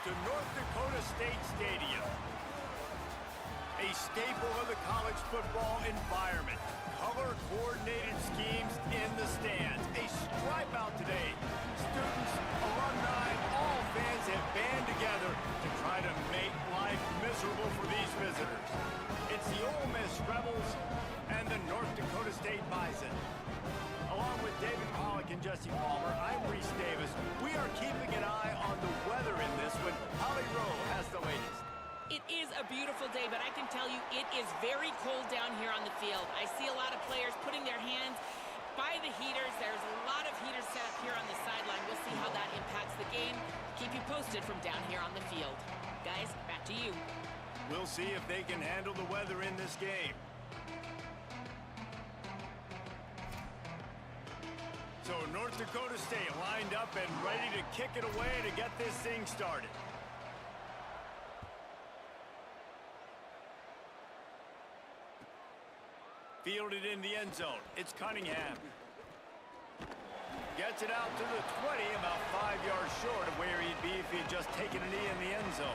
to North Dakota State Stadium. A staple of the college football environment. Color-coordinated schemes in the stands. A stripe out today. Students, alumni, all fans have band together to try to make life miserable for these visitors. It's the Ole Miss Rebels and the North Dakota State Bison. Along with David Pollock and Jesse Palmer, I'm Reese Davis. We are keeping an eye on the weather in this one. Holly Rowe has the latest. It is a beautiful day, but I can tell you it is very cold down here on the field. I see a lot of players putting their hands by the heaters. There's a lot of heaters set up here on the sideline. We'll see how that impacts the game. Keep you posted from down here on the field. Guys, back to you. We'll see if they can handle the weather in this game. So North Dakota State lined up and ready to kick it away to get this thing started. Fielded in the end zone. It's Cunningham. Gets it out to the 20, about 5 yards short of where he'd be if he'd just taken a knee in the end zone.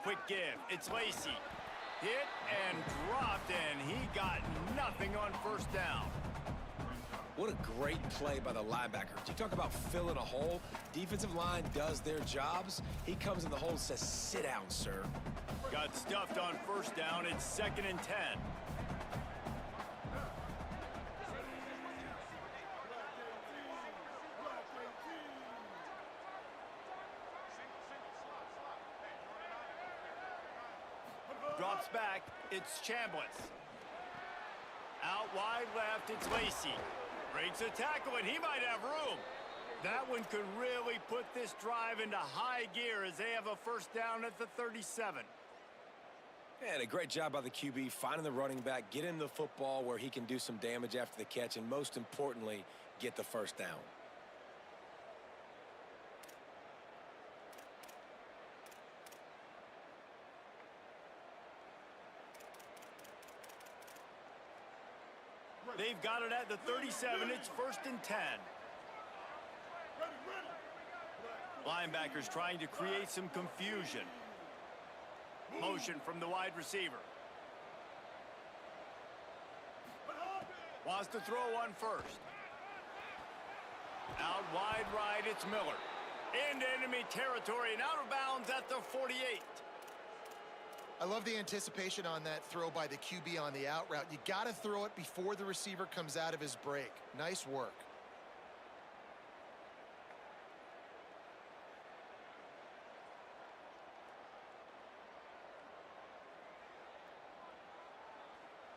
Quick give. It's Lacey. Hit and dropped, and he got nothing on first down. What a great play by the linebacker. You talk about filling a hole. Defensive line does their jobs. He comes in the hole and says, sit down, sir. Got stuffed on first down. It's 2nd and 10. Drops back, it's Chambliss. Out wide left, it's Lacey. Breaks a tackle, and he might have room. That one could really put this drive into high gear as they have a first down at the 37. And a great job by the QB, finding the running back, getting the football where he can do some damage after the catch, and most importantly, get the first down. They've got it at the 37. It's 1st and 10. Linebackers trying to create some confusion. Motion from the wide receiver. Wants to throw one first. Out wide right, it's Miller. Into enemy territory and out of bounds at the 48. I love the anticipation on that throw by the QB on the out route. You got to throw it before the receiver comes out of his break. Nice work.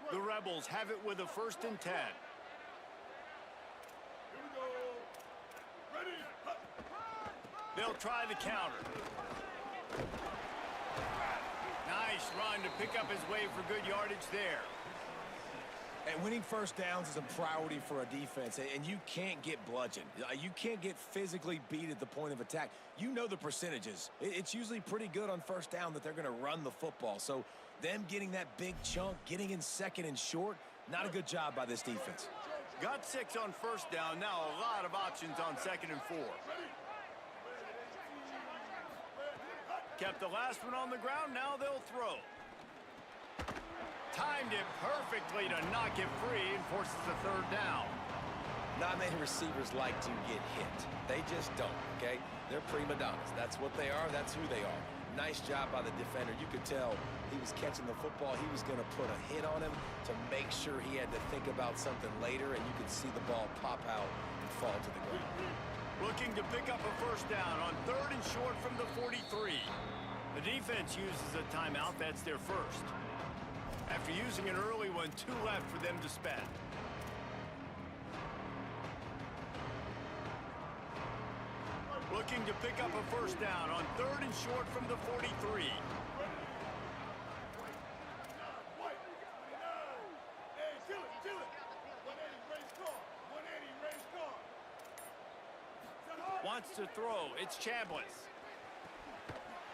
The Rebels have it with a 1st and 10. Here we go. Ready. They'll try the counter. Nice run to pick up his way for good yardage there. And winning first downs is a priority for a defense, and you can't get bludgeoned. You can't get physically beat at the point of attack. You know the percentages. It's usually pretty good on first down that they're going to run the football. So them getting that big chunk, getting in 2nd and short, not a good job by this defense. Got 6 on first down. Now a lot of options on 2nd and 4. Kept the last one on the ground. Now they'll throw. Timed it perfectly to knock it free and forces the 3rd down. Not many receivers like to get hit. They just don't, okay? They're prima donnas. That's what they are. That's who they are. Nice job by the defender. You could tell he was catching the football. He was going to put a hit on him to make sure he had to think about something later, and you could see the ball pop out and fall to the ground. Looking to pick up a first down on 3rd and short from the 43. The defense uses a timeout. That's their first. After using an early one, 2 left for them to spend. Looking to pick up a first down on 3rd and short from the 43. Wants to throw. It's Chambliss.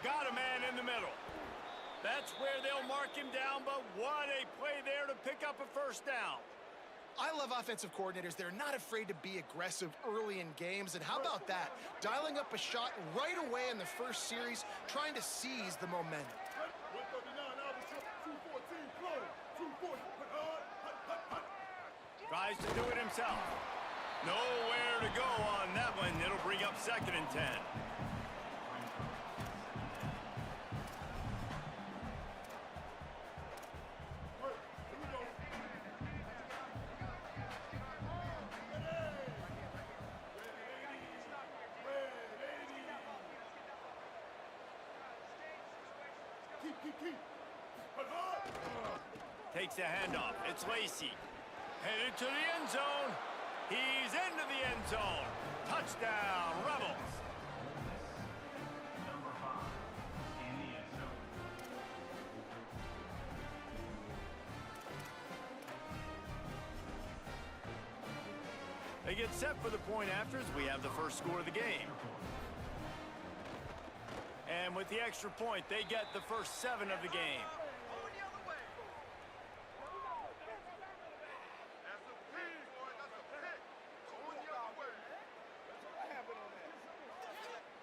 Got a man in the middle. That's where they'll mark him down, but what a play there to pick up a first down. I love offensive coordinators. They're not afraid to be aggressive early in games. And how about that? Dialing up a shot right away in the first series, trying to seize the momentum. 139 hours, 214, close. 240, hut, hut, hut. Tries to do it himself. Nowhere to go on that one. It'll bring up 2nd and 10. Takes a handoff. It's Lacey. Headed to the end zone. He's into the end zone. Touchdown, Rebels. Number 5, NDSU. They get set for the point afters. We have the first score of the game. And with the extra point, they get the first 7 of the game.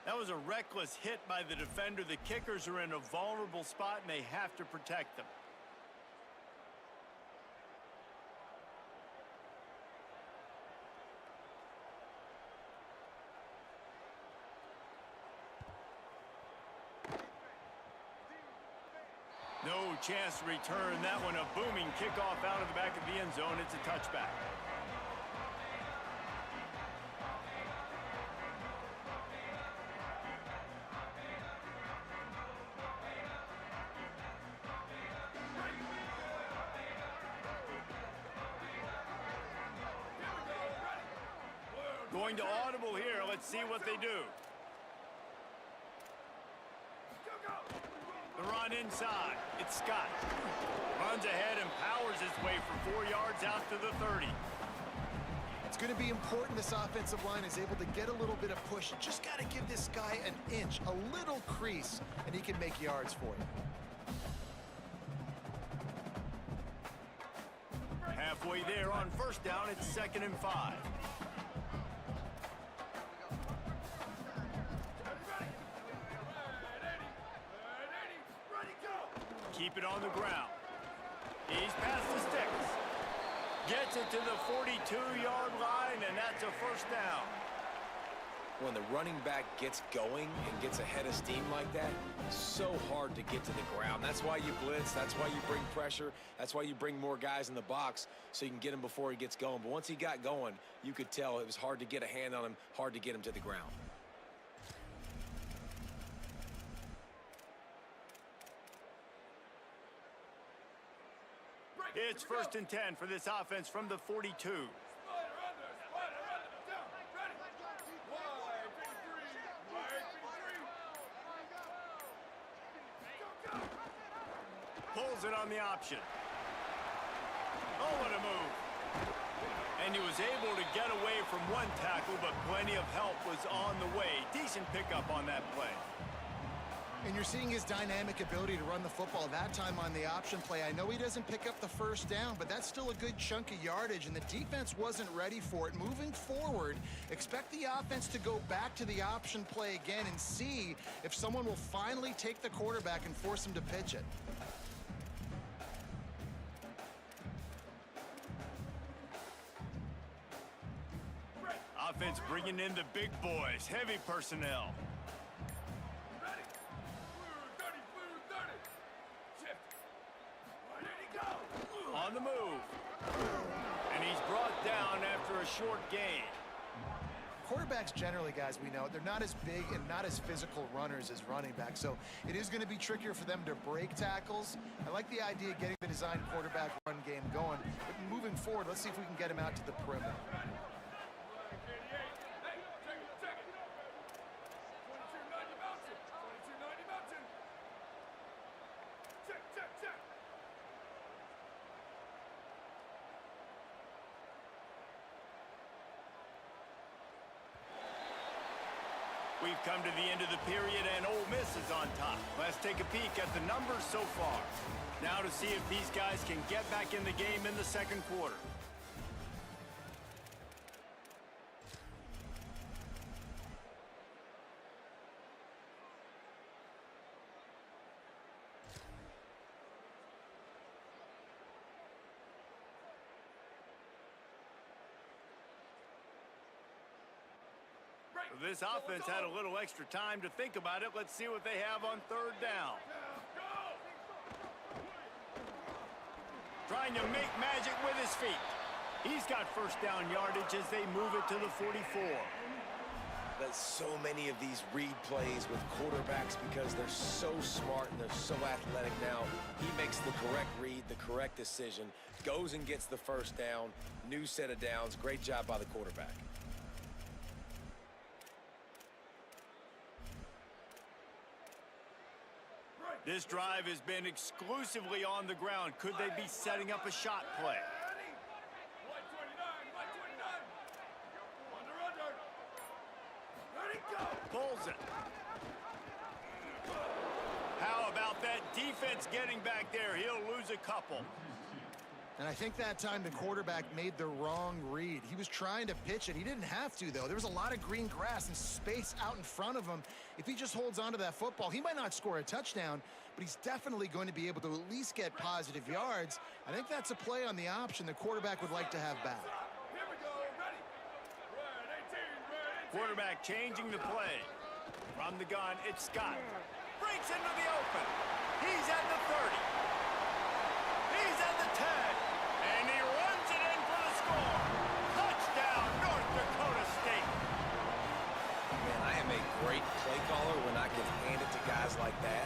That was a reckless hit by the defender. The kickers are in a vulnerable spot, and they have to protect them. No chance to return that one. A booming kickoff out of the back of the end zone. It's a touchback. Going to audible here. Let's see what they do. The run inside. It's Scott. Runs ahead and powers his way for 4 yards out to the 30. It's going to be important this offensive line is able to get a little bit of push. You just got to give this guy an inch, a little crease, and he can make yards for you. Halfway there on first down, it's 2nd and 5. Keep it on the ground. He's past the sticks. Gets it to the 42-yard line, and that's a first down. When the running back gets going and gets ahead of steam like that, it's so hard to get to the ground. That's why you blitz. That's why you bring pressure. That's why you bring more guys in the box so you can get him before he gets going. But once he got going, you could tell it was hard to get a hand on him, hard to get him to the ground. It's 1st and 10 for this offense from the 42. Pulls it on the option. Oh, what a move. And he was able to get away from one tackle, but plenty of help was on the way. Decent pickup on that play. And you're seeing his dynamic ability to run the football that time on the option play. I know he doesn't pick up the first down, but that's still a good chunk of yardage, and the defense wasn't ready for it. Moving forward, expect the offense to go back to the option play again and see if someone will finally take the quarterback and force him to pitch it. Offense bringing in the big boys, heavy personnel. On the move. And he's brought down after a short gain. Quarterbacks generally, guys, we know, they're not as big and not as physical runners as running backs, so it is going to be trickier for them to break tackles. I like the idea of getting the design quarterback run game going, but moving forward, let's see if we can get him out to the perimeter. We've come to the end of the period, and Ole Miss is on top. Let's take a peek at the numbers so far. Now to see if these guys can get back in the game in the second quarter. This offense had a little extra time to think about it. Let's see what they have on third down. Trying to make magic with his feet. He's got first down yardage as they move it to the 44. There's so many of these read plays with quarterbacks because they're so smart and they're so athletic now. He makes the correct read, the correct decision, goes and gets the first down, new set of downs. Great job by the quarterback. This drive has been exclusively on the ground. Could they be setting up a shot play? Pulls it. How about that defense getting back there? He'll lose a couple. And I think that time the quarterback made the wrong read. He was trying to pitch it. He didn't have to, though. There was a lot of green grass and space out in front of him. If he just holds on to that football, he might not score a touchdown, but he's definitely going to be able to at least get positive yards. I think that's a play on the option the quarterback would like to have back. Quarterback changing the play. From the gun, it's Scott. Breaks into the open. He's at the 30. He's at the 10. And he runs it in for the score. Touchdown, North Dakota State. Man, I am a great play caller when I can hand it to guys like that.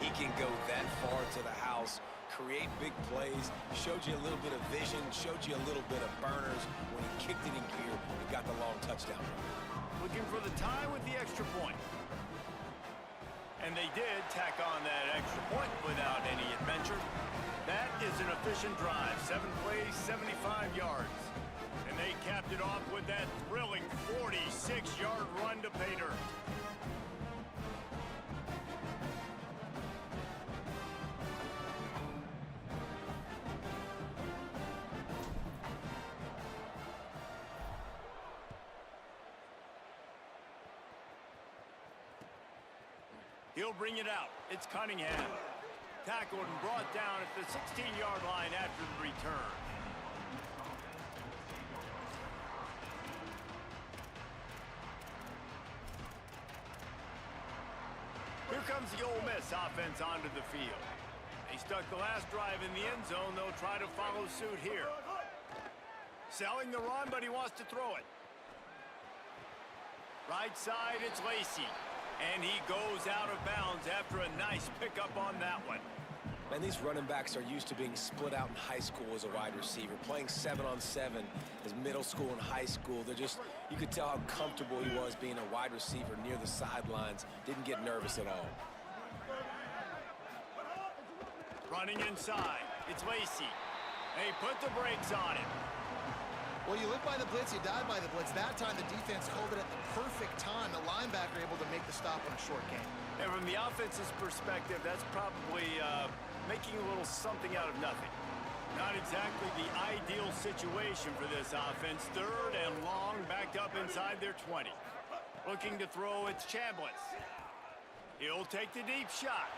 He can go that far to the house, create big plays, showed you a little bit of vision, showed you a little bit of burners. When he kicked it in gear, he got the long touchdown. Looking for the tie with the extra point. And they did tack on that extra point without any adventure. That is an efficient drive. 7 plays, 75 yards. And they capped it off with that thrilling 46-yard run to pay dirt. He'll bring it out. It's Cunningham. Tackled and brought down at the 16-yard line after the return. Here comes the Ole Miss offense onto the field. They stuck the last drive in the end zone. They'll try to follow suit here. Selling the run, but he wants to throw it. Right side, it's Lacey. And he goes out of bounds after a nice pickup on that one. Man, these running backs are used to being split out in high school as a wide receiver, playing 7-on-7 as middle school and high school. They're just, you could tell how comfortable he was being a wide receiver near the sidelines. Didn't get nervous at all. Running inside, it's Lacey. They put the brakes on him. Well, you live by the blitz, you die by the blitz. That time, the defense called it at the perfect time. The linebacker able to make the stop on a short game. And from the offense's perspective, that's probably making a little something out of nothing. Not exactly the ideal situation for this offense. 3rd and long, backed up inside their 20. Looking to throw, it's Chambliss. He'll take the deep shot.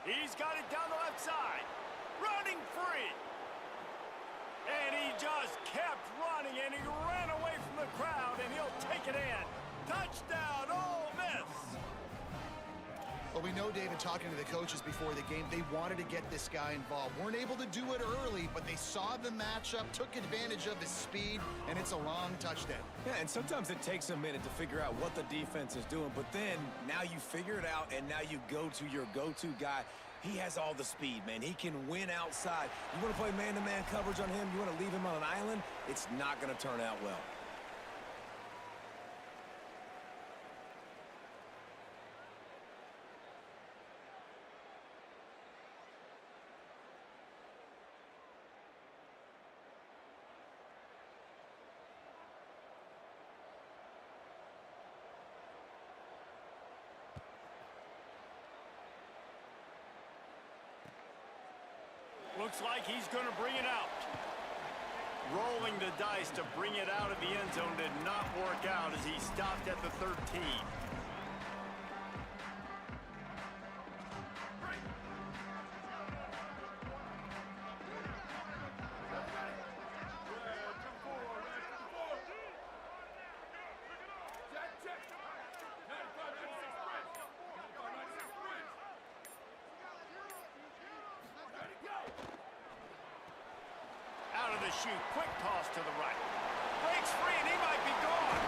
He's got it down the left side. Running free. And he just kept running, and he ran away from the crowd, and he'll take it in. Touchdown, Ole Miss! Well, we know, David, talking to the coaches before the game, they wanted to get this guy involved. Weren't able to do it early, but they saw the matchup, took advantage of his speed, and it's a long touchdown. Yeah, and sometimes it takes a minute to figure out what the defense is doing, but then now you figure it out, and now you go to your go-to guy. He has all the speed, man. He can win outside. You want to play man-to-man coverage on him? You want to leave him on an island? It's not going to turn out well. Looks like he's going to bring it out. Rolling the dice to bring it out of the end zone did not work out as he stopped at the 13. Out of the chute, quick toss to the right. Breaks free and he might be gone.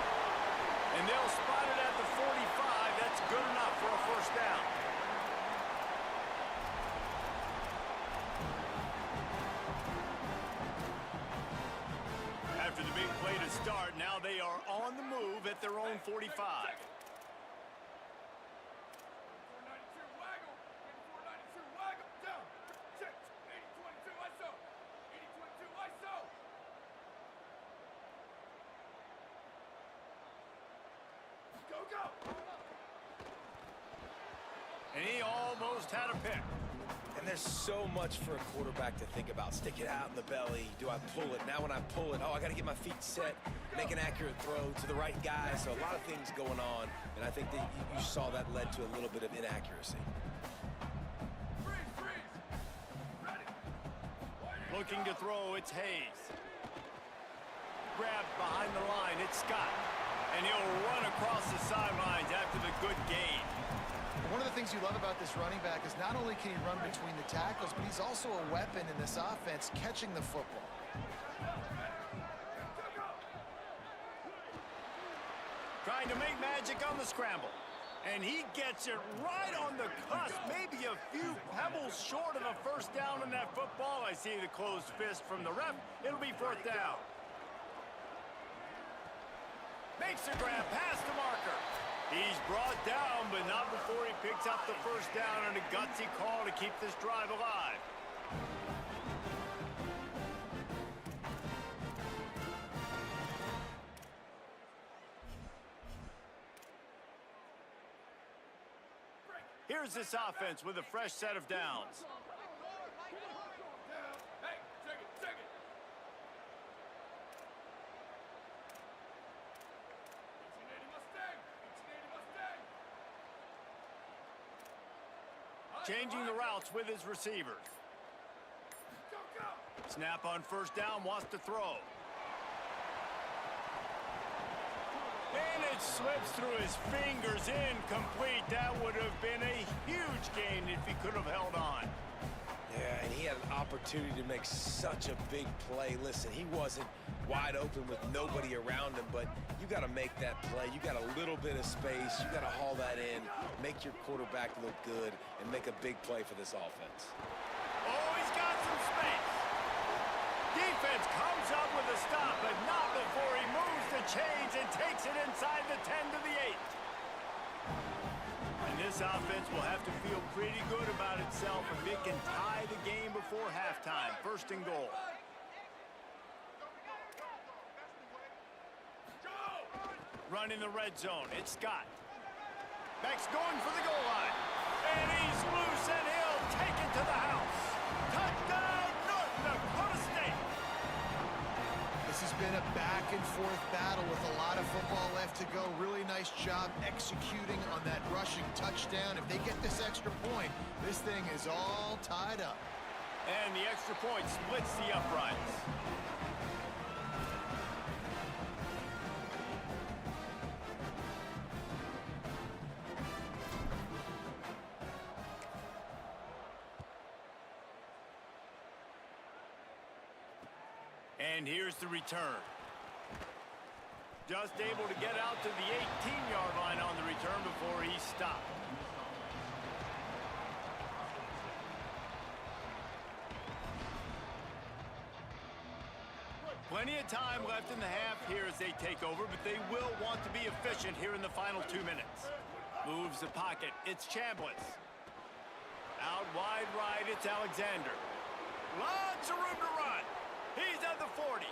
And they'll spot it at the 45. That's good enough for a first down. After the big play to start, now they are on the move at their own 45. And he almost had a pick. And there's so much for a quarterback to think about. Stick it out in the belly. Do I pull it? Now when I pull it, oh, I got to get my feet set, make an accurate throw to the right guy. So a lot of things going on. And I think that you saw that led to a little bit of inaccuracy. Looking to throw, it's Hayes. Grabbed behind the line, it's Scott. And he'll run across the sidelines after the good gain. One of the things you love about this running back is not only can he run between the tackles, but he's also a weapon in this offense, catching the football. Trying to make magic on the scramble. And he gets it right on the cusp, maybe a few pebbles short of a first down in that football. I see the closed fist from the ref. It'll be fourth down. Makes a grab past the marker. He's brought down, but not before he picks up the first down and a gutsy call to keep this drive alive. Here's this offense with a fresh set of downs. Changing the routes with his receivers. Snap on first down, wants to throw. And it slips through his fingers, incomplete. That would have been a huge gain if he could have held on. Yeah, and he had an opportunity to make such a big play. Listen, he wasn't wide open with nobody around him, but you got to make that play. You got a little bit of space. You got to haul that in, make your quarterback look good, and make a big play for this offense. Oh, he's got some space. Defense comes up with a stop, but not before he moves the chains and takes it inside the 10 to the 8. And this offense will have to feel pretty good about itself if it can tie the game before halftime. First and goal. Running the red zone, it's Scott. Beck's going for the goal line. And he's loose, and he'll take it to the house. Touchdown, North Dakota State. This has been a back-and-forth battle with a lot of football left to go. Really nice job executing on that rushing touchdown. If they get this extra point, this thing is all tied up. And the extra point splits the uprights. And here's the return. Just able to get out to the 18-yard line on the return before he stopped. Plenty of time left in the half here as they take over, but they will want to be efficient here in the final 2 minutes. Moves the pocket. It's Chambliss. Out wide right, it's Alexander. Lots of room to run. He's at the 40.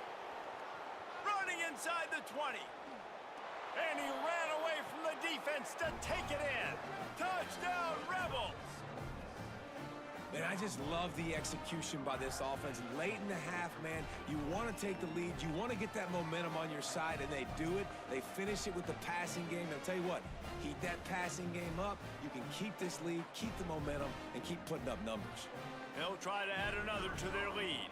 Running inside the 20. And he ran away from the defense to take it in. Touchdown, Rebels! Man, I just love the execution by this offense. Late in the half, man, you want to take the lead. You want to get that momentum on your side, and they do it. They finish it with the passing game. I'll tell you what, keep that passing game up. You can keep this lead, keep the momentum, and keep putting up numbers. They'll try to add another to their lead.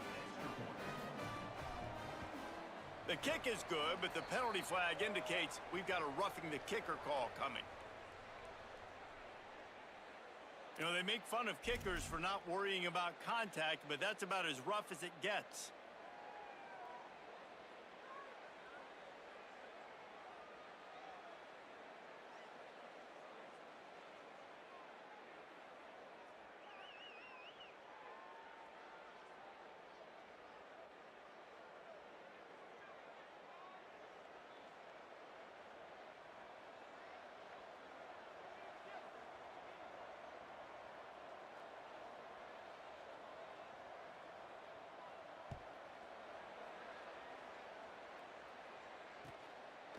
The kick is good, but the penalty flag indicates we've got a roughing the kicker call coming. You know, they make fun of kickers for not worrying about contact, but that's about as rough as it gets.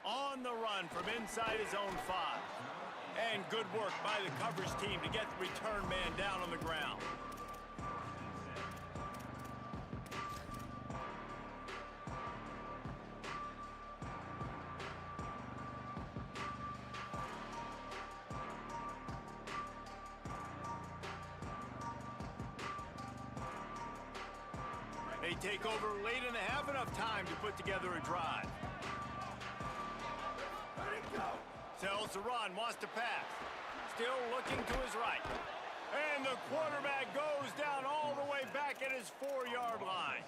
On the run from inside his own 5. And good work by the coverage team to get the return man down on the ground. They take over late in the half, enough time to put together a drive. Tells to run, wants to pass. Still looking to his right. And the quarterback goes down all the way back at his 4-yard line.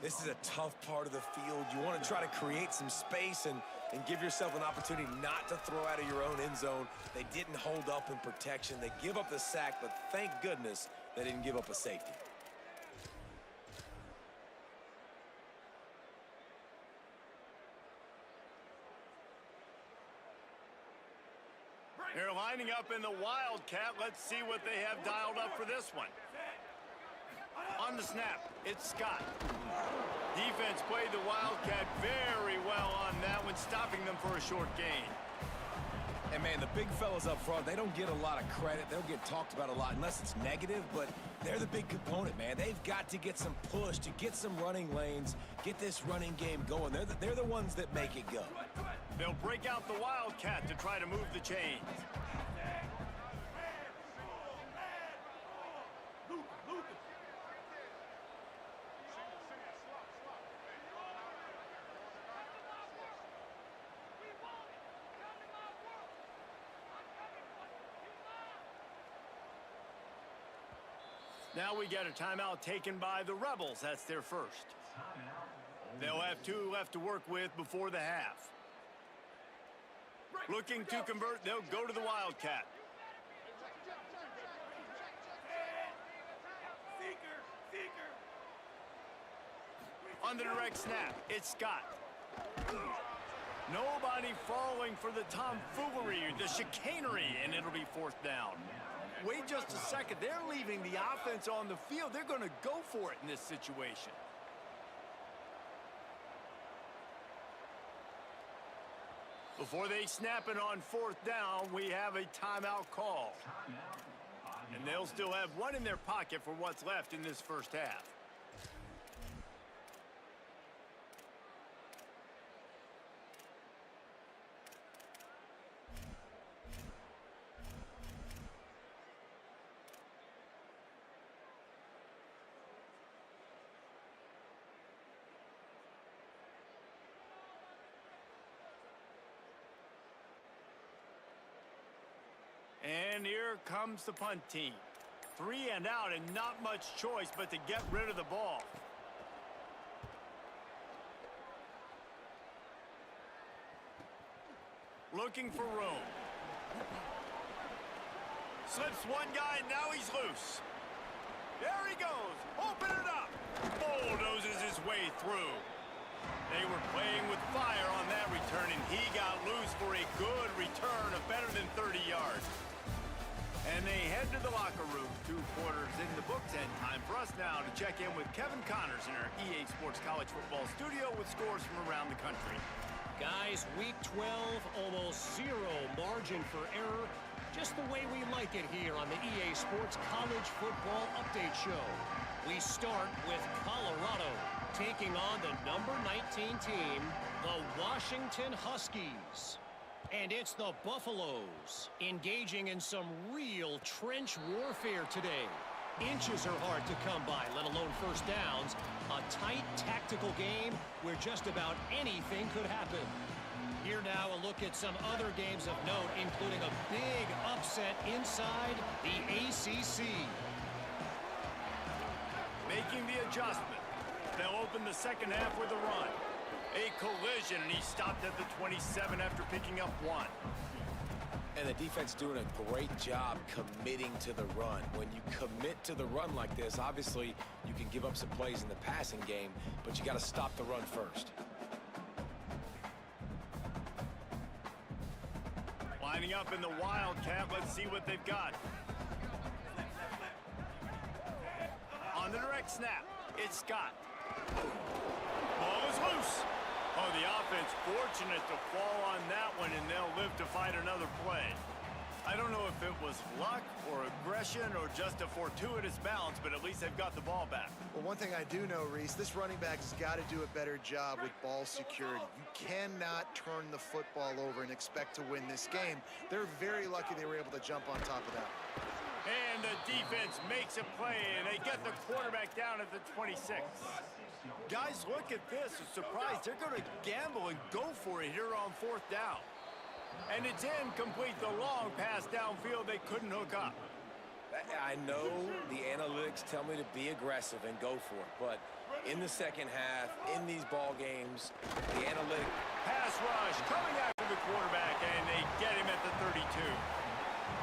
This is a tough part of the field. You want to try to create some space and give yourself an opportunity not to throw out of your own end zone. They didn't hold up in protection. They give up the sack, but thank goodness they didn't give up a safety. They're lining up in the Wildcat. Let's see what they have dialed up for this one. On the snap, it's Scott. Defense played the Wildcat very well on that one, stopping them for a short gain. And, man, the big fellas up front, they don't get a lot of credit. They'll get talked about a lot unless it's negative, but they're the big component, man. They've got to get some push, to get some running lanes, get this running game going. They're the ones that make it go. They'll break out the Wildcat to try to move the chains. Now we get a timeout taken by the Rebels. That's their first. They'll have 2 left to work with before the half. Looking to convert, they'll go to the Wildcat. On the direct snap, it's Scott. Nobody falling for the tomfoolery, the chicanery, and it'll be 4th down. Wait just a second. They're leaving the offense on the field. They're going to go for it in this situation. Before they snap it on 4th down, we have a timeout call. And they'll still have 1 in their pocket for what's left in this first half. And here comes the punt team. 3 and out and not much choice but to get rid of the ball. Looking for room. Slips one guy, now he's loose. There he goes. Open it up. Bulldozes his way through. They were playing with fire on that return, and he got loose for a good return of better than 30 yards. And they head to the locker room. 2 quarters in the books, and time for us now to check in with Kevin Connors in our EA Sports College Football studio with scores from around the country. Guys, week 12, almost 0 margin for error. just the way we like it here on the EA Sports College Football Update Show. We start with Colorado taking on the number 19 team, the Washington Huskies. And it's the Buffaloes engaging in some real trench warfare today. Inches are hard to come by, let alone first downs. A tight tactical game where just about anything could happen. Here now a look at some other games of note, including a big upset inside the ACC. Making the adjustment. They'll open the second half with a run. A collision, and he stopped at the 27 after picking up 1. And the defense doing a great job committing to the run. When you commit to the run like this, obviously you can give up some plays in the passing game, but you got to stop the run first. Lining up in the Wildcat, let's see what they've got. On the direct snap, it's Scott. Ball is loose. Oh, the offense fortunate to fall on that one, and they'll live to fight another play. I don't know if it was luck or aggression or just a fortuitous bounce, but at least they've got the ball back. Well, one thing I do know, Reese, this running back has got to do a better job with ball security. You cannot turn the football over and expect to win this game. They're very lucky they were able to jump on top of that. And the defense makes a play, and they get the quarterback down at the 26. Guys, look at this. A surprise. They're going to gamble and go for it here on 4th down. And it's incomplete. The long pass downfield, they couldn't hook up. I know the analytics tell me to be aggressive and go for it, but in the second half, in these ball games, the analytic pass rush coming after the quarterback, and they get him at the 32.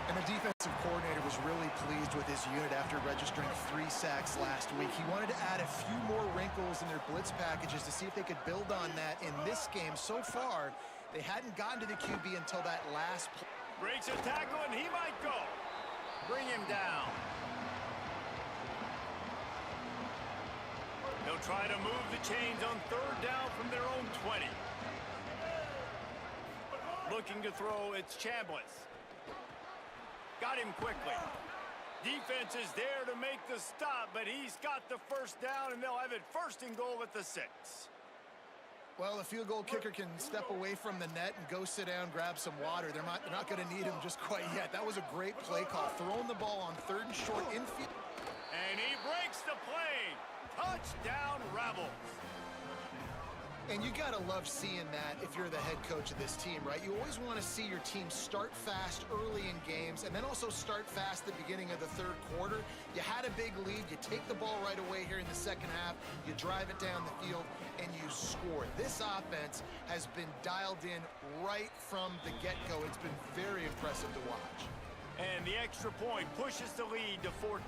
And the defensive coordinator was really pleased with his unit after registering 3 sacks last week. He wanted to add a few more wrinkles in their blitz packages to see if they could build on that in this game. So far, they hadn't gotten to the QB until that last play. Breaks a tackle, and he might go. Bring him down. They'll try to move the chains on 3rd down from their own 20. Looking to throw, it's Chambliss. Got him quickly. Defense is there to make the stop, but he's got the first down, and they'll have it 1st and goal at the 6. Well, the field goal kicker can step away from the net and go sit down, grab some water. They're not going to need him just quite yet. That was a great play call. Throwing the ball on 3rd and short infield. And he breaks the play. Touchdown, Rebels. And you got to love seeing that if you're the head coach of this team, right? You always want to see your team start fast early in games and then also start fast at the beginning of the 3rd quarter. You had a big lead. You take the ball right away here in the second half. You drive it down the field, and you score. This offense has been dialed in right from the get-go. It's been very impressive to watch. And the extra point pushes the lead to 14.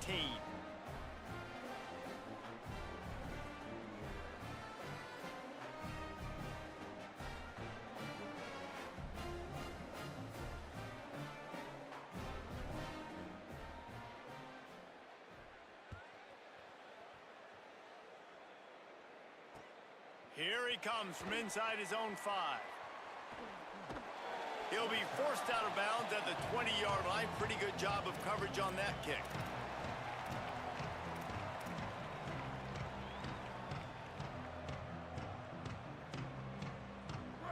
Here he comes from inside his own 5. He'll be forced out of bounds at the 20-yard line. Pretty good job of coverage on that kick.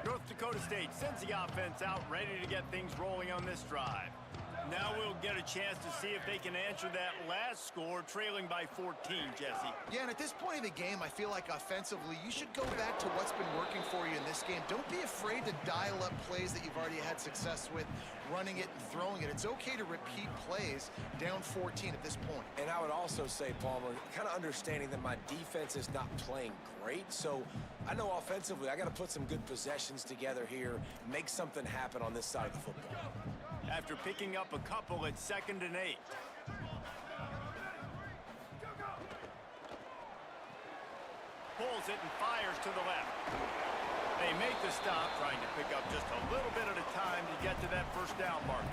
North Dakota State sends the offense out, ready to get things rolling on this drive. Now we'll get a chance to see if they can answer that last score, trailing by 14, Jesse. Yeah, and at this point of the game, I feel like offensively, you should go back to what's been working for you in this game. Don't be afraid to dial up plays that you've already had success with, running it and throwing it. It's okay to repeat plays down 14 at this point. And I would also say, Palmer, kind of understanding that my defense is not playing great, so I know offensively I got to put some good possessions together here, make something happen on this side of the football. After picking up a couple at 2nd and 8. Pulls it and fires to the left. They make the stop, trying to pick up just a little bit at a time to get to that 1st down marker.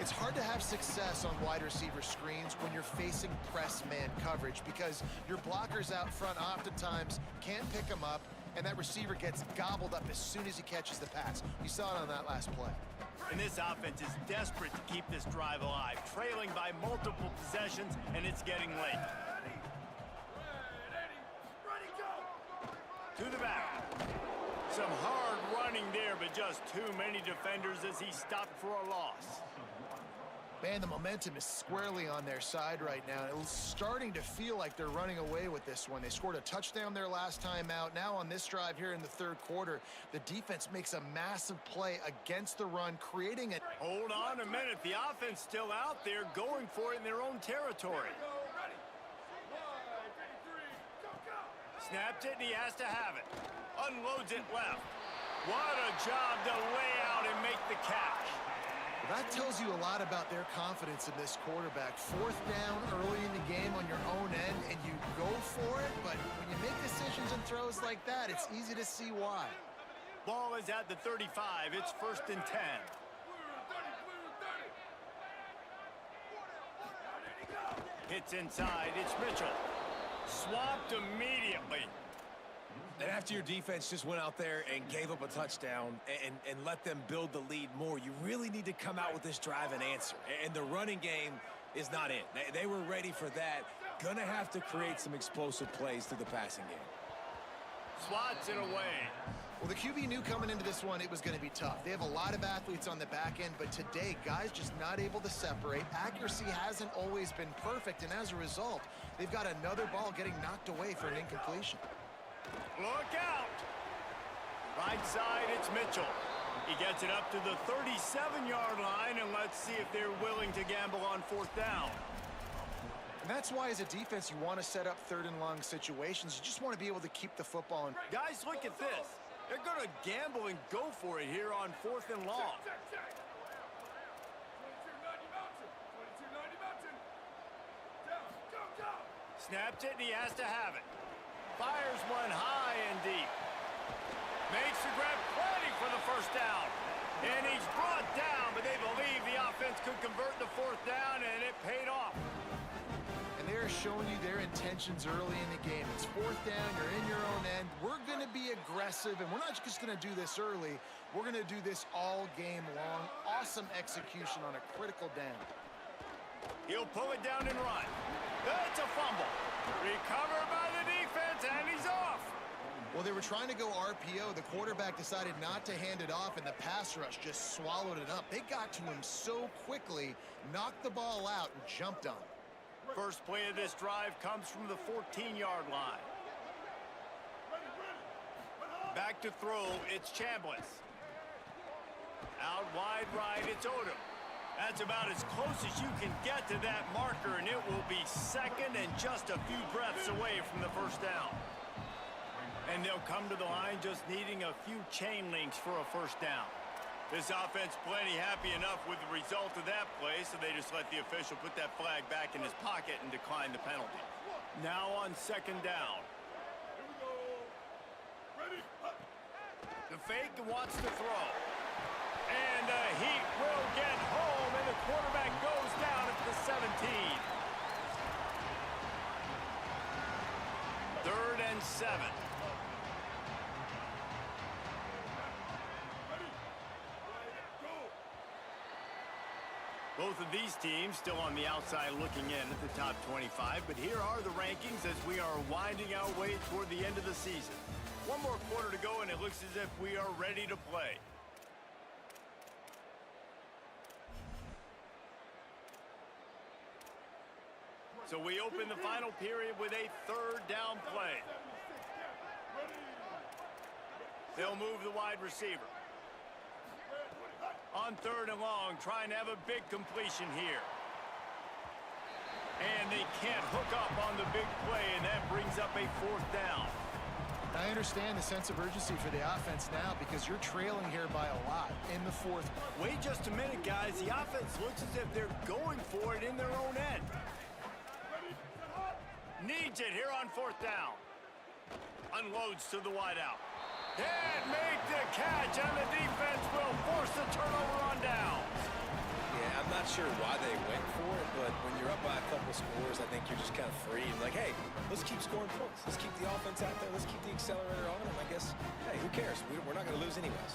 It's hard to have success on wide receiver screens when you're facing press man coverage because your blockers out front oftentimes can't pick them up, and that receiver gets gobbled up as soon as he catches the pass. You saw it on that last play. And this offense is desperate to keep this drive alive, trailing by multiple possessions, and it's getting late. To the back. Some hard running there, but just too many defenders as he stopped for a loss. Man, the momentum is squarely on their side right now. It's starting to feel like they're running away with this one. They scored a touchdown their last time out. Now on this drive here in the third quarter, the defense makes a massive play against the run, creating it. Hold on a minute. The offense still out there going for it in their own territory. Snapped it, and he has to have it. Unloads it left. What a job to lay out and make the catch. That tells you a lot about their confidence in this quarterback. Fourth down early in the game on your own end, and you go for it, but when you make decisions and throws like that, it's easy to see why. Ball is at the 35. It's 1st and 10. Hits inside. It's Mitchell. Swamped immediately. And after your defense just went out there and gave up a touchdown and let them build the lead more, you really need to come out with this drive and answer. And the running game is not it. They were ready for that. Gonna have to create some explosive plays through the passing game. Swats it away. Well, the QB knew coming into this one it was going to be tough. They have a lot of athletes on the back end, but today, guys just not able to separate. Accuracy hasn't always been perfect, and as a result, they've got another ball getting knocked away for an incompletion. Look out! Right side, it's Mitchell. He gets it up to the 37-yard line, and let's see if they're willing to gamble on 4th down. And that's why, as a defense, you want to set up 3rd and long situations. You just want to be able to keep the football in. Guys, look at this. They're going to gamble and go for it here on 4th and long. Snapped it, and he has to have it. Fires one high and deep. Makes the grab, plenty for the 1st down. And he's brought down, but they believe the offense could convert the 4th down, and it paid off. And they're showing you their intentions early in the game. It's 4th down, you're in your own end. We're going to be aggressive, and we're not just going to do this early. We're going to do this all game long. Awesome execution on a critical down. He'll pull it down and run. It's a fumble. Recovered by the defense, and he's off. Well, they were trying to go RPO. The quarterback decided not to hand it off, and the pass rush just swallowed it up. They got to him so quickly, knocked the ball out, and jumped on him. First play of this drive comes from the 14-yard line. Back to throw, it's Chambliss. Out wide right, it's Odom. That's about as close as you can get to that marker, and it will be 2nd and just a few breaths away from the 1st down. And they'll come to the line just needing a few chain links for a 1st down. This offense plenty happy enough with the result of that play, so they just let the official put that flag back in his pocket and decline the penalty. Now on 2nd down. The fake wants to throw. And the Heat will get home, and the quarterback goes down at the 17. 3rd and 7. Both of these teams still on the outside looking in at the top 25, but here are the rankings as we are winding our way toward the end of the season. One more quarter to go, and it looks as if we are ready to play. So we open the final period with a 3rd down play. They'll move the wide receiver. On 3rd and long, trying to have a big completion here. And they can't hook up on the big play, and that brings up a 4th down. I understand the sense of urgency for the offense now because you're trailing here by a lot in the 4th. Wait just a minute, guys. The offense looks as if they're going for it in their own end. Needs it here on 4th down. Unloads to the wideout. Can't make the catch, and the defense will force the turnover on downs. Yeah, I'm not sure why they went for it, but when you're up by a couple scores, I think you're just kind of free and like, hey, let's keep scoring points. Let's keep the offense out there. Let's keep the accelerator on. And I guess, hey, who cares? We're not going to lose anyways.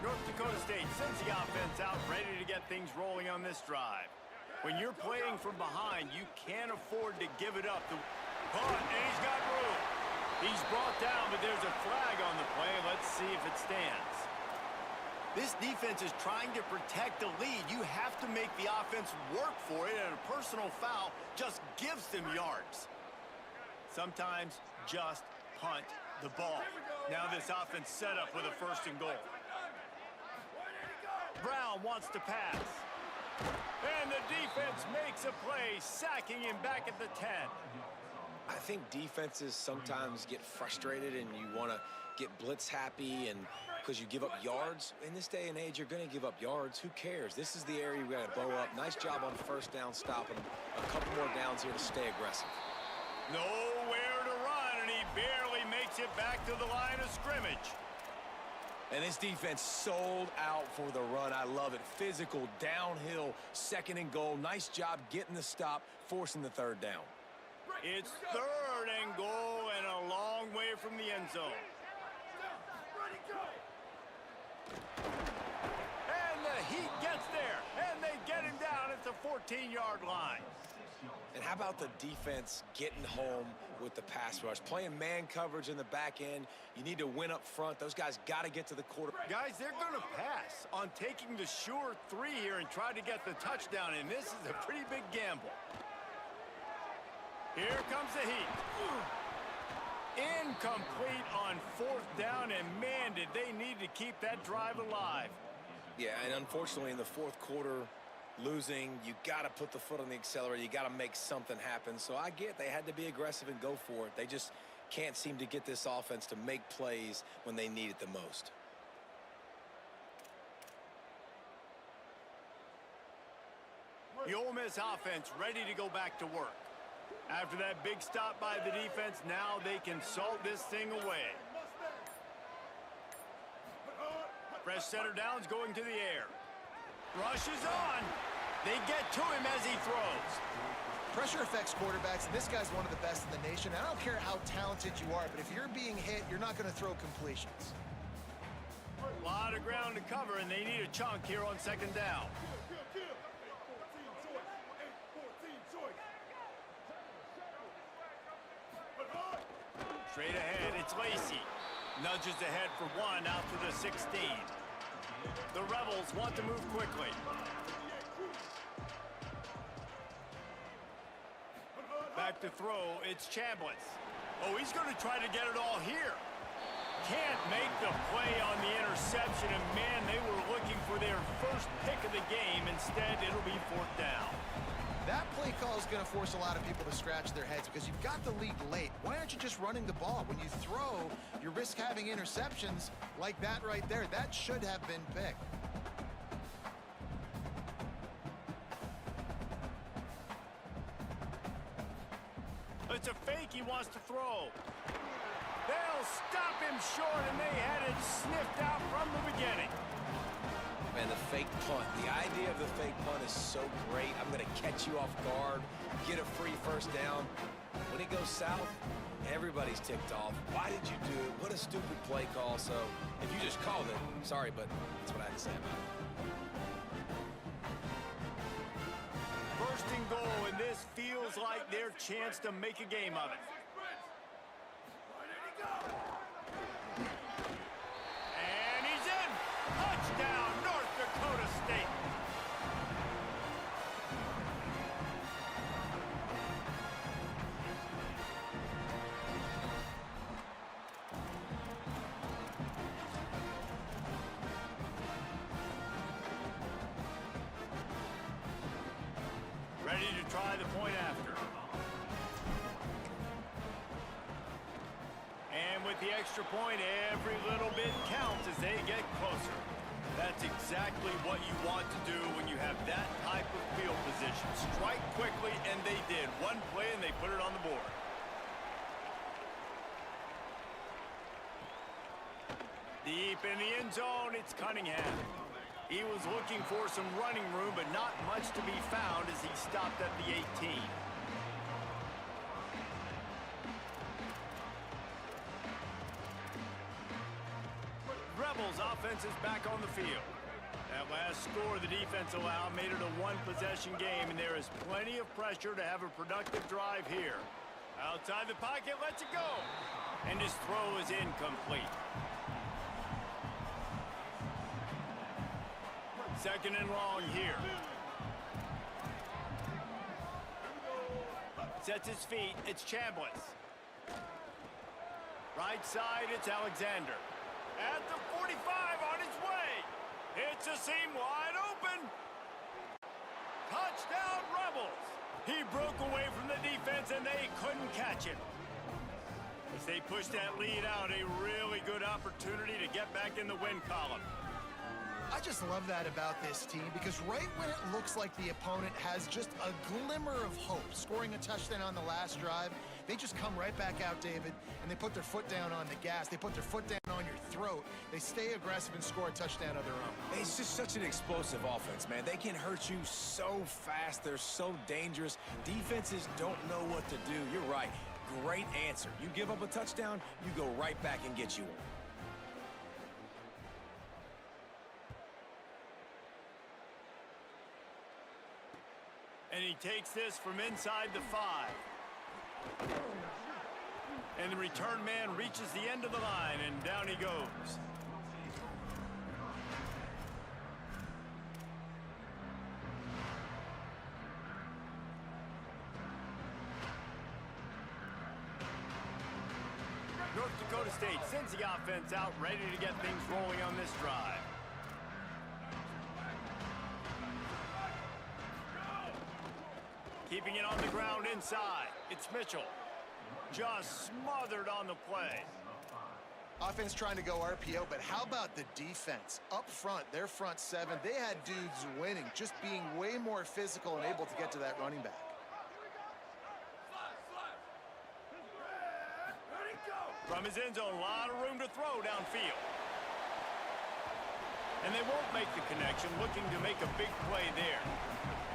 North Dakota State sends the offense out, ready to get things rolling on this drive. When you're playing from behind, you can't afford to give it up. The punt, and he's got room. He's brought down, but there's a flag on the play. Let's see if it stands. This defense is trying to protect the lead. You have to make the offense work for it, and a personal foul just gives them yards. Sometimes just punt the ball. Now this offense set up with a 1st and goal. Brown wants to pass. And the defense makes a play, sacking him back at the 10. I think defenses sometimes get frustrated and you want to get blitz happy and because you give up yards. In this day and age, you're going to give up yards. Who cares? This is the area we got to blow up. Nice job on 1st down, stopping them. A couple more downs here to stay aggressive. Nowhere to run, and he barely makes it back to the line of scrimmage. And this defense sold out for the run. I love it. Physical, downhill, 2nd and goal. Nice job getting the stop, forcing the 3rd down. It's 3rd and goal and a long way from the end zone. And the Heat gets there, and they get him down at the 14-yard line. And how about the defense getting home with the pass rush? Playing man coverage in the back end. You need to win up front. Those guys got to get to the quarter. Guys, they're going to pass on taking the sure 3 here and try to get the touchdown, and this is a pretty big gamble. Here comes the Heat. Incomplete on 4th down, and man, did they need to keep that drive alive. Yeah, and unfortunately in the 4th quarter, losing, you got to put the foot on the accelerator. You got to make something happen. So I get they had to be aggressive and go for it. They just can't seem to get this offense to make plays when they need it the most. The Ole Miss offense ready to go back to work. After that big stop by the defense, now they can salt this thing away. Fresh center downs going to the air. Rush is on. They get to him as he throws. Pressure affects quarterbacks, and this guy's one of the best in the nation. I don't care how talented you are, but if you're being hit, you're not going to throw completions. A lot of ground to cover, and they need a chunk here on 2nd down. Straight ahead, it's Lacey. Nudges ahead for 1 out to the 16. The Rebels want to move quickly. Back to throw, it's Chambliss. Oh, he's going to try to get it all here. Can't make the play on the interception, and man, they were looking for their first pick of the game. Instead, it'll be 4th down. That play call is going to force a lot of people to scratch their heads because you've got the lead late. Why aren't you just running the ball? When you throw, you risk having interceptions like that right there. That should have been picked. It's a fake he wants to throw. They'll stop him short, and they had it sniffed out from the beginning. Man, the fake punt. The idea of the fake punt is so great. I'm going to catch you off guard, get a free 1st down. When it goes south, everybody's ticked off. Why did you do it? What a stupid play call. So if you just called it, sorry, but that's what I had to say about it. 1st and goal, and this feels like their chance to make a game of it. And he's in. Touchdown, North Dakota State. Ready to try the point after. And with the extra point, every little bit counts as they get closer. That's exactly what you want to do when you have that type of field position. Strike quickly, and they did. One play, and they put it on the board. Deep in the end zone, it's Cunningham. He was looking for some running room, but not much to be found as he stopped at the 18. Rebels offense is back on the field. That last score the defense allowed made it a one-possession game, and there is plenty of pressure to have a productive drive here. Outside the pocket, lets it go. And his throw is incomplete. Second and long here. Sets his feet, it's Chambliss. Right side, it's Alexander. At the 45 on his way. It's a seam wide open. Touchdown, Rebels. He broke away from the defense and they couldn't catch him. As they push that lead out, a really good opportunity to get back in the win column. I just love that about this team because right when it looks like the opponent has just a glimmer of hope, scoring a touchdown on the last drive, they just come right back out, David, and they put their foot down on the gas. They put their foot down on your throat. They stay aggressive and score a touchdown of their own. It's just such an explosive offense, man. They can hurt you so fast. They're so dangerous. Defenses don't know what to do. You're right. Great answer. You give up a touchdown, you go right back and get you one. And he takes this from inside the 5. And the return man reaches the end of the line, and down he goes. North Dakota State sends the offense out, ready to get things rolling on this drive. Keeping it on the ground inside. It's Mitchell. Just smothered on the play. Offense trying to go RPO, but how about the defense? Up front, their front 7, they had dudes winning, just being way more physical and able to get to that running back. From his end zone, a lot of room to throw downfield. And they won't make the connection, looking to make a big play there.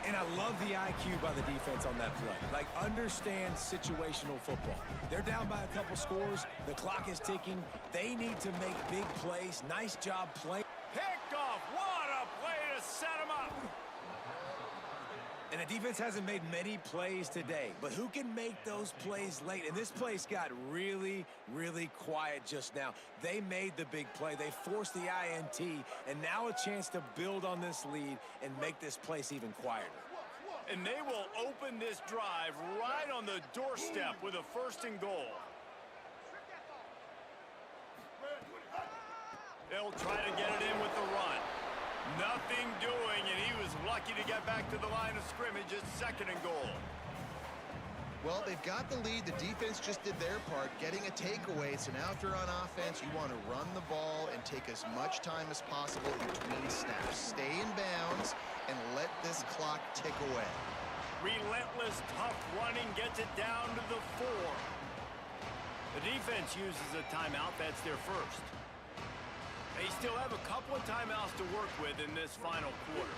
And I love the IQ by the defense on that play. Like, understand situational football. They're down by a couple scores. The clock is ticking. They need to make big plays. Nice job playing. Picked off. What a play to set him up. And the defense hasn't made many plays today, but who can make those plays late? And this place got really, really quiet just now. They made the big play. They forced the INT, and now a chance to build on this lead and make this place even quieter. And they will open this drive right on the doorstep with a 1st and goal. They'll try to get it in with the run. Nothing doing, and he was lucky to get back to the line of scrimmage at 2nd and goal. Well, they've got the lead. The defense just did their part, getting a takeaway. So now if you're on offense, you want to run the ball and take as much time as possible between snaps. Stay in bounds and let this clock tick away. Relentless, tough running gets it down to the 4. The defense uses a timeout. That's their first. They still have a couple of timeouts to work with in this final quarter.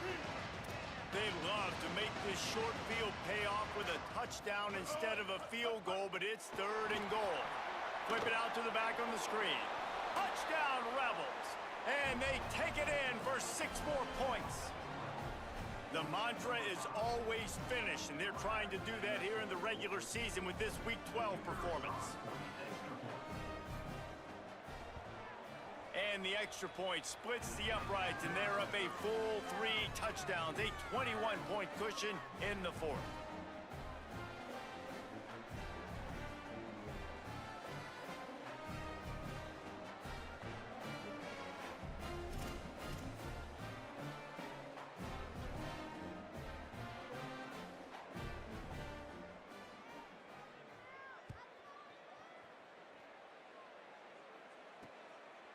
They'd love to make this short field pay off with a touchdown instead of a field goal, but it's 3rd and goal. Flip it out to the back on the screen. Touchdown, Rebels! And they take it in for 6 more points. The mantra is always finish, and they're trying to do that here in the regular season with this Week 12 performance. And the extra point splits the uprights, and they're up a full 3 touchdowns, a 21-point cushion in the 4th.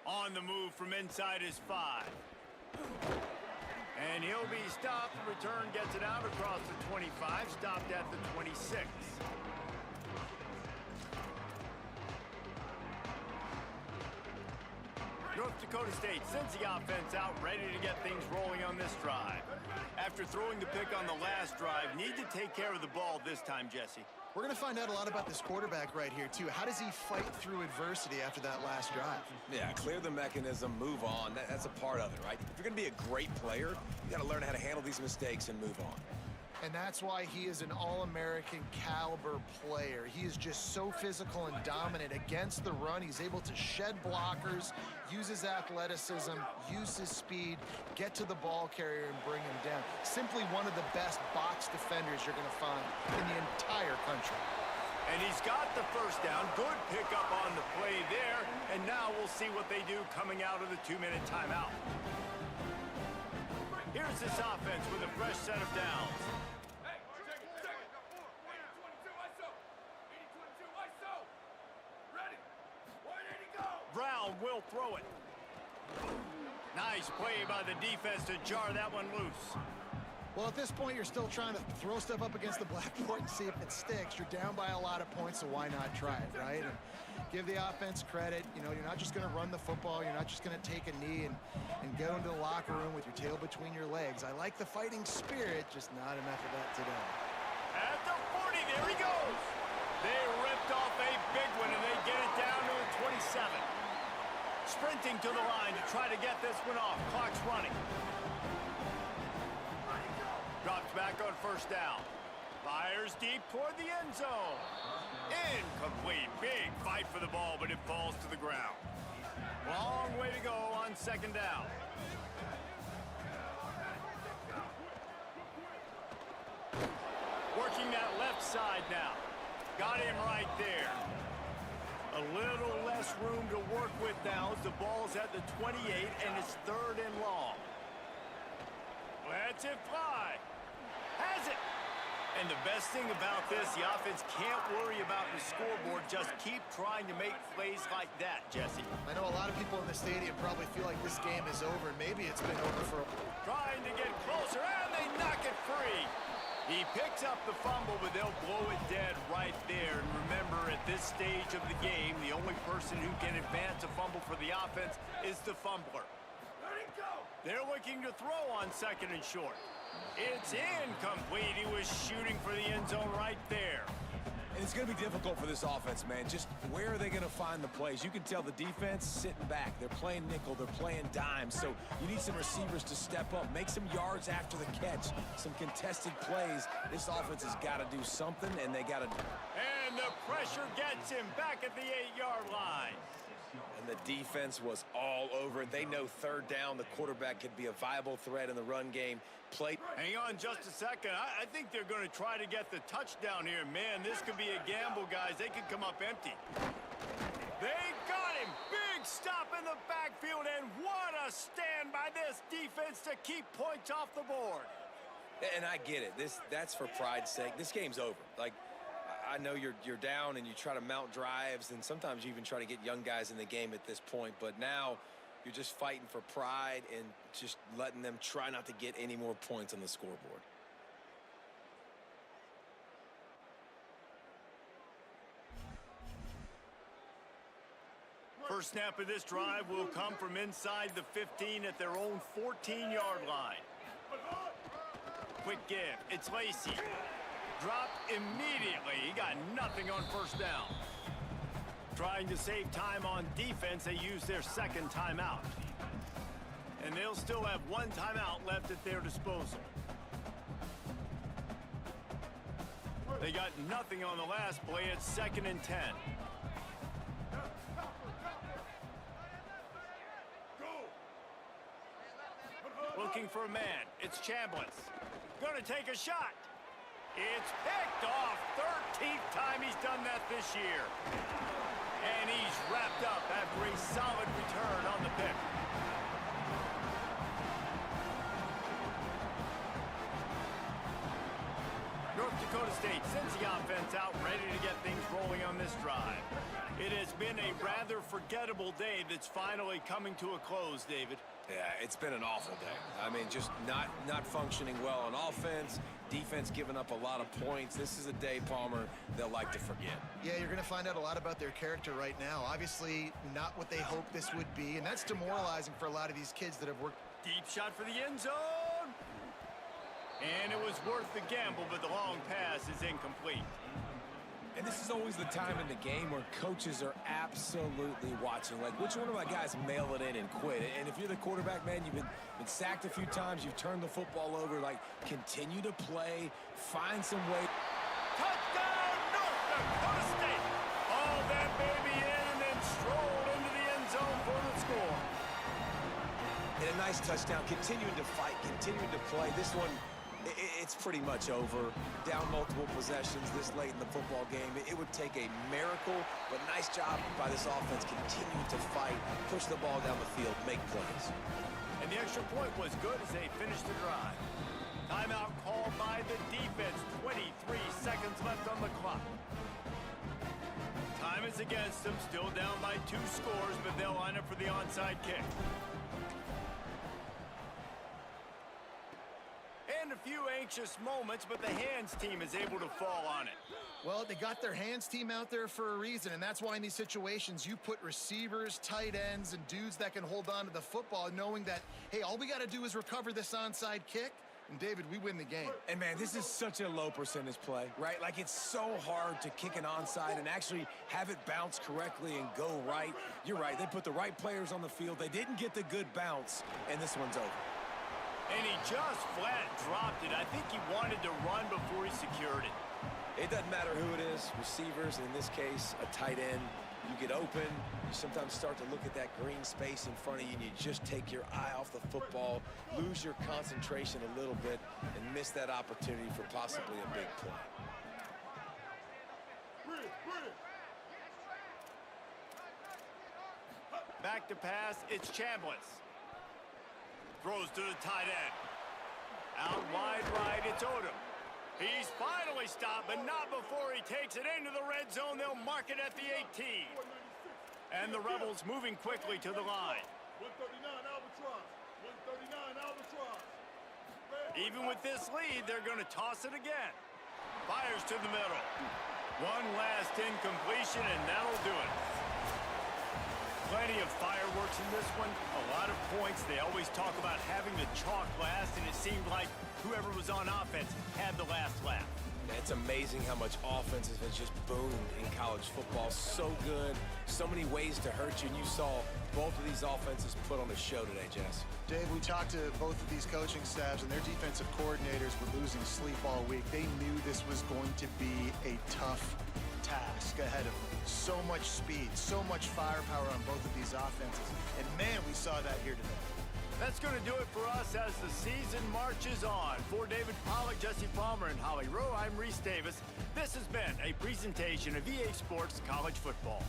On the move from inside his 5. And he'll be stopped. The return gets it out across the 25, stopped at the 26. North Dakota State sends the offense out, ready to get things rolling on this drive. After throwing the pick on the last drive, need to take care of the ball this time, Jesse. We're going to find out a lot about this quarterback right here, too. How does he fight through adversity after that last drive? Yeah, clear the mechanism, move on. That's a part of it, right? If you're going to be a great player, you got to learn how to handle these mistakes and move on. And that's why he is an All-American caliber player. He is just so physical and dominant against the run. He's able to shed blockers, use his athleticism, use his speed, get to the ball carrier and bring him down. Simply one of the best box defenders you're going to find in the entire country. And he's got the first down. Good pickup on the play there. And now we'll see what they do coming out of the 2-minute timeout. Here's this offense with a fresh set of downs. Brown will throw it. Nice play by the defense to jar that one loose. Well, at this point, you're still trying to throw stuff up against the blackboard and see if it sticks. You're down by a lot of points, so why not try it, right? And give the offense credit. You know, you're not just going to run the football. You're not just going to take a knee and go into the locker room with your tail between your legs. I like the fighting spirit, just not enough of that today. At the 40, there he goes. They ripped off a big one, and they get it down to the 27. Sprinting to the line to try to get this one off. Clock's running. Drops back on first down. Fires deep toward the end zone. Incomplete. Big fight for the ball, but it falls to the ground. Long way to go on second down. Working that left side now. Got him right there. A little less room to work with now as the ball's at the 28 and it's 3rd and long. Lets it fly. Has it. And the best thing about this, the offense can't worry about the scoreboard. Just keep trying to make plays like that, Jesse. I know a lot of people in the stadium probably feel like this game is over. Maybe it's been over for a... Trying to get closer, and they knock it free. He picks up the fumble, but they'll blow it dead right there. And remember, at this stage of the game, the only person who can advance a fumble for the offense is the fumbler. Let it go. They're looking to throw on 2nd and short. It's incomplete. He was shooting for the end zone right there. And it's going to be difficult for this offense, man. Just where are they going to find the plays? You can tell the defense sitting back. They're playing nickel. They're playing dime. So you need some receivers to step up, make some yards after the catch, some contested plays. This offense has got to do something, and they got to... And the pressure gets him back at the 8-yard line. And the defense was all over it. They know 3rd down, the quarterback could be a viable threat in the run game. Hang on just a second. I think they're going to try to get the touchdown here. Man, this could be a gamble, guys. They could come up empty. They got him. Big stop in the backfield, and what a stand by this defense to keep points off the board. And I get it. That's for pride's sake. This game's over. Like, I know you're down and you try to mount drives, and sometimes you even try to get young guys in the game at this point. But now you're just fighting for pride and just letting them try not to get any more points on the scoreboard. First snap of this drive will come from inside the 15 at their own 14-yard line. Quick give. It's Lacey. Dropped immediately. He got nothing on first down. Trying to save time on defense, they use their 2nd timeout. And they'll still have 1 timeout left at their disposal. They got nothing on the last play. It's 2nd and 10. Looking for a man. It's Chambliss. Gonna take a shot. It's picked off. 13th time he's done that this year. And he's wrapped up after a solid return on the pick. North Dakota State sends the offense out, ready to get things rolling on this drive. It has been a rather forgettable day that's finally coming to a close, David. Yeah, it's been an awful day. I mean, just not functioning well on offense, defense giving up a lot of points. This is a day, Palmer, they'll like to forget. Yeah, you're going to find out a lot about their character right now. Obviously, not what they hoped this would be, and that's demoralizing for a lot of these kids that have worked. Deep shot for the end zone. And it was worth the gamble, but the long pass is incomplete. And this is always the time in the game where coaches are absolutely watching. Like, which one of my guys mail it in and quit? And if you're the quarterback, man, you've been sacked a few times, you've turned the football over. Like, continue to play, find some way. Touchdown, North Dakota State. All that baby in and then stroll into the end zone for the score. And a nice touchdown, continuing to fight, continuing to play. This one, it's pretty much over. Down multiple possessions this late in the football game. It would take a miracle, but nice job by this offense continuing to fight, push the ball down the field, make plays. And the extra point was good as they finished the drive. Timeout called by the defense. 23 seconds left on the clock. Time is against them. Still down by 2 scores, but they'll line up for the onside kick. And a few anxious moments, but the hands team is able to fall on it. Well, they got their hands team out there for a reason, and that's why in these situations you put receivers, tight ends, and dudes that can hold on to the football, knowing that, hey, all we got to do is recover this onside kick, and David, we win the game. And man, this is such a low percentage play, right? Like, it's so hard to kick an onside and actually have it bounce correctly and go right. You're right, they put the right players on the field. They didn't get the good bounce, and this one's over. And he just flat dropped it. I think he wanted to run before he secured it. It doesn't matter who it is, receivers, in this case, a tight end. You get open, you sometimes start to look at that green space in front of you, and you just take your eye off the football, lose your concentration a little bit, and miss that opportunity for possibly a big play. Back to pass, it's Chambliss. Throws to the tight end. Out wide right, it's Odom. He's finally stopped, but not before he takes it into the red zone. They'll mark it at the 18. And the Rebels moving quickly to the line. 139 Albatross. 139 Albatross. Even with this lead, they're going to toss it again. Fires to the middle. One last incompletion, and that'll do it. Plenty of fireworks in this one. A lot of points. They always talk about having the chalk last, and it seemed like whoever was on offense had the last laugh. It's amazing how much offense has just boomed in college football. So good, so many ways to hurt you, and you saw both of these offenses put on a show today, Jess. Dave, we talked to both of these coaching staffs, and their defensive coordinators were losing sleep all week. They knew this was going to be a tough task ahead of them. So much speed, so much firepower on both of these offenses. And man, we saw that here today. That's going to do it for us as the season marches on. For David Pollack, Jesse Palmer, and Holly Rowe, I'm Reese Davis. This has been a presentation of EA Sports College Football.